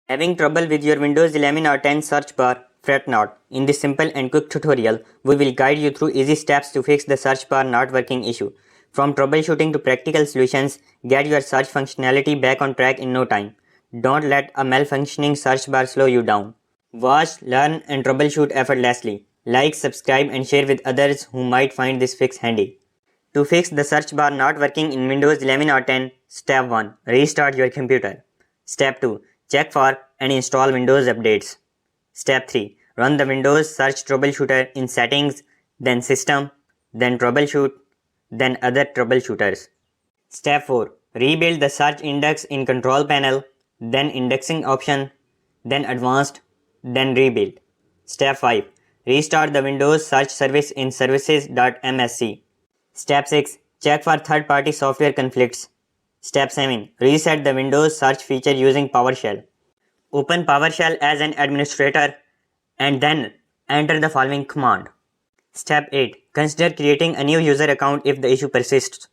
Having trouble with your Windows 11 or 10 search bar? Fret not. In this simple and quick tutorial, we will guide you through easy steps to fix the search bar not working issue. From troubleshooting to practical solutions, get your search functionality back on track in no time. Don't let a malfunctioning search bar slow you down. Watch, learn and troubleshoot effortlessly. Like, subscribe and share with others who might find this fix handy. To fix the search bar not working in Windows 11 or 10, Step 1. Restart your computer. Step 2. Check for and install Windows updates. Step 3. Run the Windows Search Troubleshooter in Settings, then System, then Troubleshoot, then Other Troubleshooters. Step 4. Rebuild the search index in Control Panel, then Indexing option, then Advanced, then Rebuild. Step 5. Restart the Windows Search Service in services.msc. Step 6. Check for third-party software conflicts. Step 7. Reset the Windows search feature using PowerShell. Open PowerShell as an administrator and then enter the following command. Step 8. Consider creating a new user account if the issue persists.